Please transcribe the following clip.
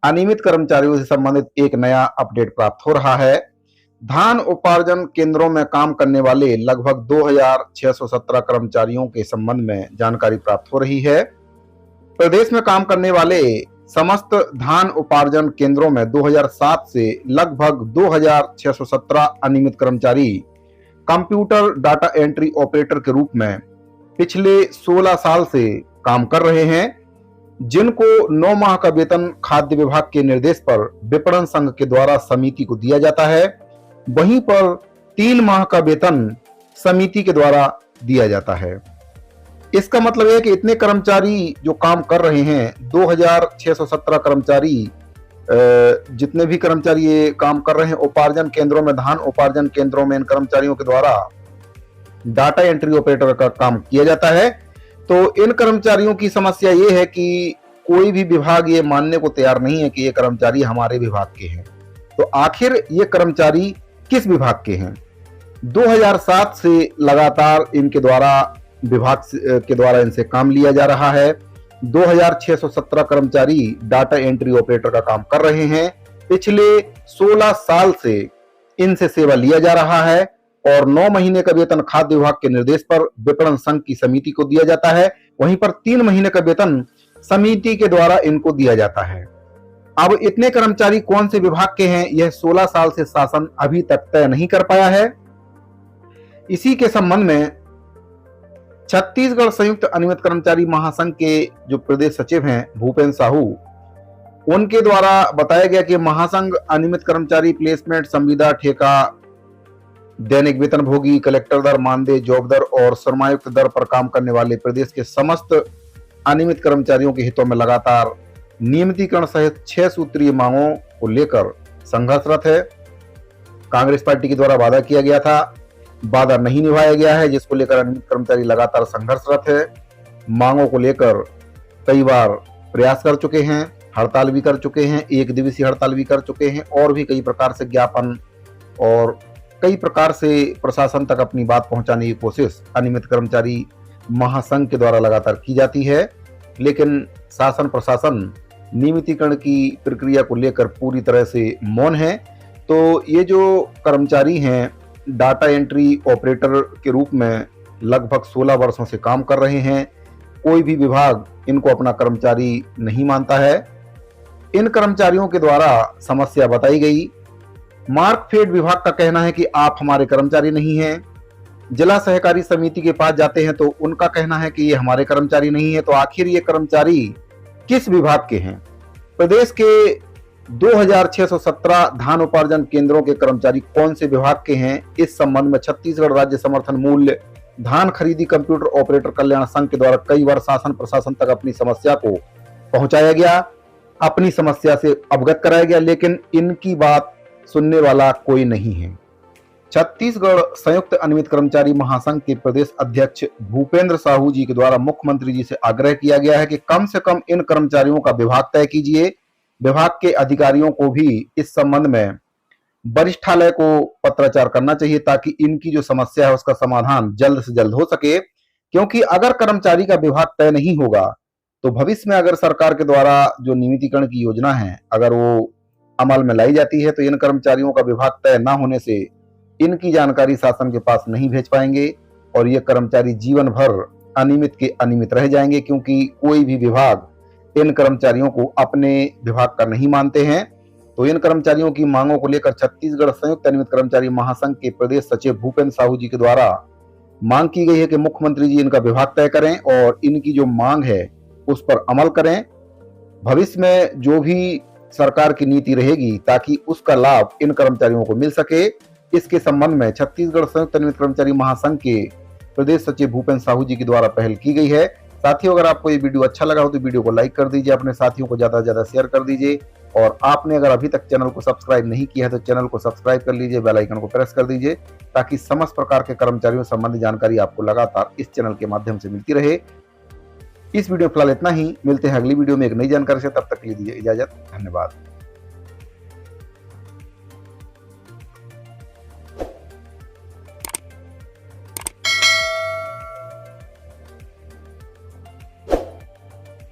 अनियमित कर्मचारियों से संबंधित एक नया अपडेट प्राप्त हो रहा है। धान उपार्जन केंद्रों में काम करने वाले लगभग 2617 कर्मचारियों के संबंध में जानकारी प्राप्त हो रही है। प्रदेश में काम करने वाले समस्त धान उपार्जन केंद्रों में 2007 से लगभग 2617 अनियमित कर्मचारी कंप्यूटर डाटा एंट्री ऑपरेटर के रूप में पिछले 16 साल से काम कर रहे हैं, जिनको 9 माह का वेतन खाद्य विभाग के निर्देश पर विपणन संघ के द्वारा समिति को दिया जाता है। वहीं पर 3 माह का वेतन समिति के द्वारा दिया जाता है। इसका मतलब है कि इतने कर्मचारी जो काम कर रहे हैं, 2617 कर्मचारी, जितने भी कर्मचारी ये काम कर रहे हैं उपार्जन केंद्रों में, धान उपार्जन केंद्रों में, इन कर्मचारियों के द्वारा डाटा एंट्री ऑपरेटर का काम किया जाता है। तो इन कर्मचारियों की समस्या ये है कि कोई भी विभाग ये मानने को तैयार नहीं है कि ये कर्मचारी हमारे विभाग के हैं। तो आखिर ये कर्मचारी किस विभाग के हैं? 2007 से लगातार इनके द्वारा विभाग के द्वारा इनसे काम लिया जा रहा है। 2617 कर्मचारी डाटा एंट्री ऑपरेटर का काम कर रहे हैं। पिछले 16 साल से इनसे सेवा लिया जा रहा है और 9 महीने का वेतन खाद्य विभाग के निर्देश पर विपणन संघ की समिति को दिया जाता है। वहीं पर 3 महीने का वेतन समिति के द्वारा इनको दिया जाता है। अब इतने कर्मचारी कौन से विभाग के हैं, यह 16 साल से शासन अभी तक तय नहीं कर पाया है। इसी के संबंध में छत्तीसगढ़ संयुक्त अनियमित कर्मचारी महासंघ के जो प्रदेश सचिव हैं भूपेंद्र साहू, उनके द्वारा बताया गया कि महासंघ अनियमित कर्मचारी प्लेसमेंट, संविदा, ठेका, दैनिक वेतन भोगी, कलेक्टर दर, मानदेय, जॉब दर और श्रमायुक्त दर पर काम करने वाले प्रदेश के समस्त अनियमित कर्मचारियों के हितों में लगातार नियमितीकरण सहित 6 सूत्रीय मांगों को लेकर संघर्षरत है। कांग्रेस पार्टी के द्वारा वादा किया गया था, वादा नहीं निभाया गया है, जिसको लेकर अनियमित कर्मचारी लगातार संघर्षरत है। मांगों को लेकर कई बार प्रयास कर चुके हैं, हड़ताल भी कर चुके हैं, 1 दिवसीय हड़ताल भी कर चुके हैं और भी कई प्रकार से ज्ञापन और कई प्रकार से प्रशासन तक अपनी बात पहुंचाने की कोशिश अनियमित कर्मचारी महासंघ के द्वारा लगातार की जाती है। लेकिन शासन प्रशासन नियमितीकरण की प्रक्रिया को लेकर पूरी तरह से मौन है। तो ये जो कर्मचारी हैं डाटा एंट्री ऑपरेटर के रूप में लगभग 16 वर्षों से काम कर रहे हैं, कोई भी विभाग इनको अपना कर्मचारी नहीं मानता है। इन कर्मचारियों के द्वारा समस्या बताई गई। मार्कफेड विभाग का कहना है कि आप हमारे कर्मचारी नहीं हैं। जिला सहकारी समिति के पास जाते हैं तो उनका कहना है कि ये हमारे कर्मचारी नहीं है। तो आखिर ये कर्मचारी किस विभाग के हैं? प्रदेश के 2617 धान उपार्जन केंद्रों के कर्मचारी कौन से विभाग के हैं? इस संबंध में छत्तीसगढ़ राज्य समर्थन मूल्य धान खरीदी कंप्यूटर ऑपरेटर कल्याण संघ के द्वारा कई बार शासन प्रशासन तक अपनी समस्या को पहुंचाया गया, अपनी समस्या से अवगत कराया गया, लेकिन इनकी बात सुनने वाला कोई नहीं है। छत्तीसगढ़ संयुक्त अनियमित कर्मचारी महासंघ के प्रदेश अध्यक्ष भूपेंद्र साहू जी के द्वारा मुख्यमंत्री जी से आग्रह किया गया है कि कम से कम इन कर्मचारियों का विभाग तय कीजिए। विभाग के अधिकारियों को भी इस संबंध में वरिष्ठालय को पत्राचार करना चाहिए ताकि इनकी जो समस्या है उसका समाधान जल्द से जल्द हो सके। क्योंकि अगर कर्मचारी का विभाग तय नहीं होगा तो भविष्य में अगर सरकार के द्वारा जो नियमितीकरण की योजना है अगर वो अमल में लाई जाती है तो इन कर्मचारियों का विभाग तय न होने से इनकी जानकारी शासन के पास नहीं भेज पाएंगे और ये कर्मचारी जीवन भर अनियमित के अनियमित रह जाएंगे, क्योंकि कोई भी विभाग इन कर्मचारियों को अपने विभाग का नहीं मानते हैं। तो इन कर्मचारियों की मांगों को लेकर छत्तीसगढ़ संयुक्त अनियमित कर्मचारी महासंघ के प्रदेश सचिव भूपेंद्र साहू जी के द्वारा मांग की गई है कि मुख्यमंत्री जी इनका विभाग तय करें और इनकी जो मांग है उस पर अमल करें। भविष्य में जो भी सरकार की नीति रहेगी ताकि उसका लाभ इन कर्मचारियों को मिल सके, इसके संबंध में छत्तीसगढ़ संयुक्त अनियमित कर्मचारी महासंघ के प्रदेश सचिव भूपेंद्र साहू जी के द्वारा पहल की गई है। साथियों, अगर आपको ये वीडियो अच्छा लगा हो तो वीडियो को लाइक कर दीजिए, अपने साथियों को ज्यादा से ज्यादा शेयर कर दीजिए और आपने अगर अभी तक चैनल को सब्सक्राइब नहीं किया है तो चैनल को सब्सक्राइब कर लीजिए, बेल आइकन को प्रेस कर दीजिए ताकि समस्त प्रकार के कर्मचारियों संबंधी जानकारी आपको लगातार इस चैनल के माध्यम से मिलती रहे। इस वीडियो फिलहाल इतना ही, मिलते हैं अगली वीडियो में एक नई जानकारी से, तब तक के लिए दीजिए इजाजत। धन्यवाद।